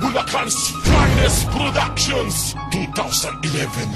Bulacan's Finest Productions 2011.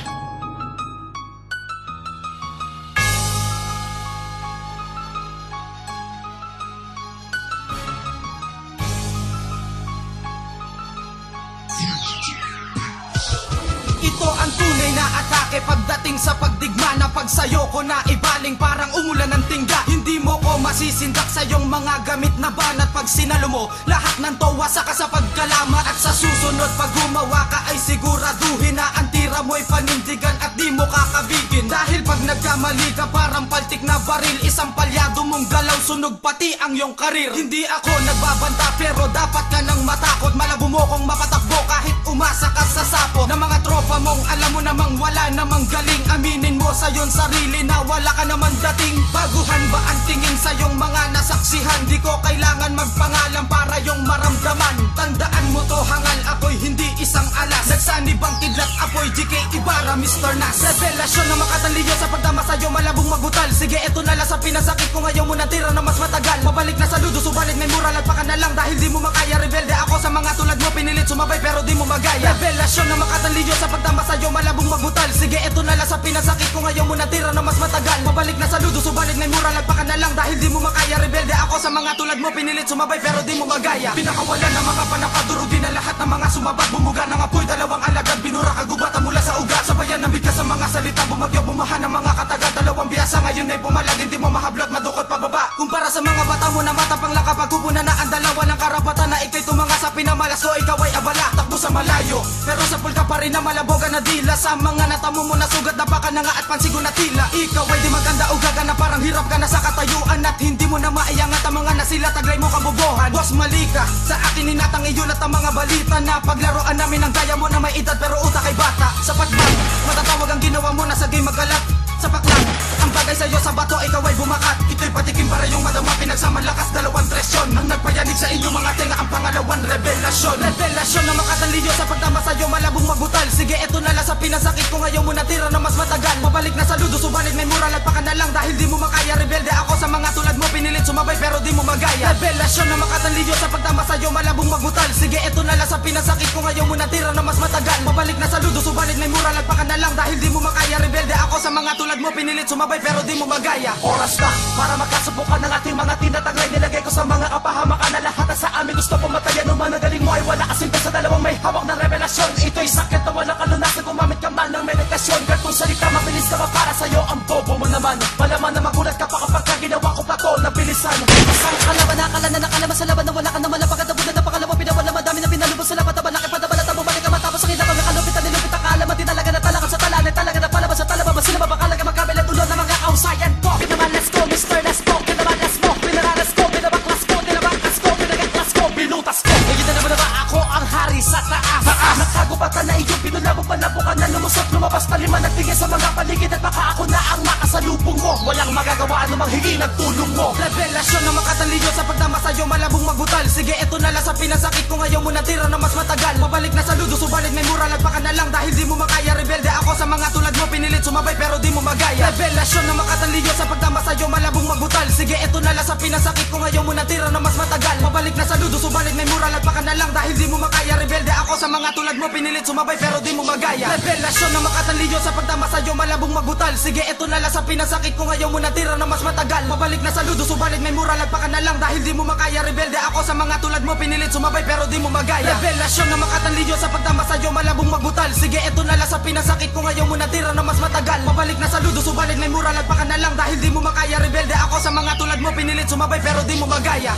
Ito ang tunay na atake pagdating sa pagdigma na pagsayo ko na ibaling parang umulan ng tingga. Hindi mo ko masisindak sa iyong mga gamit na banat. Pag sinalo mo, lahat ng tawasa ka sa pagkalama. At sa susunod pag gumawa ka ay siguraduhin na ang tira mo'y panindigan at di mo kakabigin. Dahil pag nagkamali ka parang paltik na baril, isang palyado mong galaw sunog pati ang iyong karir. Hindi ako nagbabanta pero dapat ka nang matakot. Malabo mo kong mapatakbo kahit umasa ka sa sapo na mga tropa mong alam mo namang wala namang galing. Aminin mo sa iyong sarili na wala ka naman dating. Baguhan ba ang tingin sa iyong mga nasaksihan? Di ko kailangan magpangalan para yung maramdaman. Tandaan mo to, hangal ako'y hindi isang alas. Nagsanib ang kidlat apoy, GK Ibarra, Mr. Nas. Revelasyon na makatanliyo sa pagdama sa'yo, malabong mabutal. Sige, eto na lang sa pinasakit ko ngayon mo na tira na mas matagal. Pabalik na sa ludo, subalit may mural at paka na lang. Dahil di mo makaya, rebelde ako sa mga tulad mo. Pinilit sumabay pero di mo magaya. Revelasyon na makatanliyo sa pagdama sa'yo, malabong mabutal. Sige, eto na lang sa pinasakit ko ngayon mo na tira na mas matagal. Pabalik na sa ludo, subalit may mural at paka na lang. Dahil di mo makaya, rebelde ako sa mga tulad mo. Pinilit sumabay pero di mo magaya. Pinakawalan ng mga panapaduro, di na lahat ng mga sumabat. Bumuga ng apoy, dalawang alagad, binura kagubatan mula sa ugat. Sabayan ng bigkas sa mga salita, bumagyo, bumaha ng mga katagal. Dalawang biyasa ngayon ay pumalag, hindi mo mahablot, madukot pababa. Kumpara sa mga bata mo na matapang lakapag kupunan na ang dalawa ng karapatan na ikay tumanga sa pinamalas ko, ikaw ay abala, takbo sa malayo. Pero sa pulka pa rin na malaboga na dila sa mga natamo mo na sugat na baka na nga at pansigo na tila. Ikaw ay di maganda o gaga na parang hirap ka na sa katayuan at hindi mo na maiangat ang mga nasila, taglay mo kabobohan. Boss, mali ka, sa akin ninatang iyulat ang mga balita na paglaruan namin ang gaya mo na may edad pero utak ay bata. Sapat ba? Matatawag ang ginawa mo na sa game magalat. Sapak lang, ang bagay sa'yo sa bato, ikaw ay bumakat. Ito'y patikim para yung madama, pinagsaman lakas, dalawang presyon. Ang nagpayanig sa inyong mga tenga, ang pangalawan, revelasyon. Revelasyon na makatanliyo sa pagdama sa'yo, malabong mabutal. Sige, eto na lang sa pinasakit ko ngayon mo na tira na mas matagal. Pabalik na sa ludo, subalit may mural at paka na lang. Dahil di mo makaya, rebelde ako sa mga tulad mo. Pinilit sumabay pero di mo magaya. Revelasyon na makatanliyo sa pagdama sa'yo, malabong mabutal. Sige, eto na lang sa pinasakit ko ngayon mo na tira na mas matagal. Pabalik na sa ludo, subalit may mural at paka na lang. Dahil di mo makaya, rebelde ako sa mga tulad mo. Pinilit sumabay pero di mo magaya. Oras na para magkasubukan ng ating mga tinataglay. Nilagay ko sa mga kapahamakan na lahat sa amin gusto pumatayan. Umanagaling mo ay wala asinta sa dalawang may hawak ng revelasyon. Ito'y sakit na walang kalunasan, gumamit ka man ng medikasyon. Ganitong salita mabilis ka ba para sa'yo ang bobo mo naman. Malaman na magulat ka pa kapag ginawa ko pa to na bilisan. Isang kalaban na akala na nakalaman sa laban na wala ka naman na pagkatabunan na pakalaman. Pinawala madami na pinalubos sa lapat na balaki padabalat ang bumalik ka matapos ang ilabang nakalupit na nilupit ang kaalaman. Di talaga na talakan sa talanay, talaga na palabas sa talaba. Masila mabakalaga magkabilang ulo na mga kausayan ko. Pinamalas ko, Mr. Nas ko, pinamalas mo, pinararas ko, pinabaklas ko, pinabakas ko, pinagaklas ko, binutas ko. Ngayon na naman na ba ako ang hari sa taas? Nakagubatan na iyong pinulabog, panabukan na lumusot, lumabas palima, nagtingin sa mga paligid at baka ako na ang makasalubong mo. Walang magagawa, anumang hingi ng tulong mo. Revelasyon na makatanliyo sa pagdama sa'yo, malabong mabutal. Sige, eto na lang sa pinasakit ko ngayon mo na tira na mas matagal. Pabalik na sa ludo, subalit may mural at paka na lang. Dahil di mo makaya, rebelde ako sa mga tulad mo. Pinilit sumabay pero di mo magaya. Revelasyon na makatanliyo sa pagdama sa'yo, malabong mabutal. Sige, eto na lang sa pinasakit ko ngayon mo na tira na mas matagal. Pabalik na sa ludo, subalit may mural at paka na lang. Dahil di mo makaya, rebelde ako sa mga tulad mo. Pinilit sumabay pero di mo magaya. Revelasyon na makatanliyo sa pagdama sa'yo, malabong mabutal. Sige, eto na lang sa pinasakit ko ngayon mo na tira na mas matagal. Pabalik na sa ludo, subalit may mural at paka na lang. Dahil di mo makaya, rebelde ako sa mga tulad mo. Pinilit sumabay pero di mo magaya. Revelasyon na makatanliyo sa pagdama sa'yo, malabong mabutal. Sige, eto na lang sa pinasakit ko ngayon mo na tira na mas matagal. Pabalik na sa ludo, subalit may mural at paka na lang. Dahil di mo makaya, rebelde ako sa mga tulad mo. Pinilit sumabay pero di mo magaya.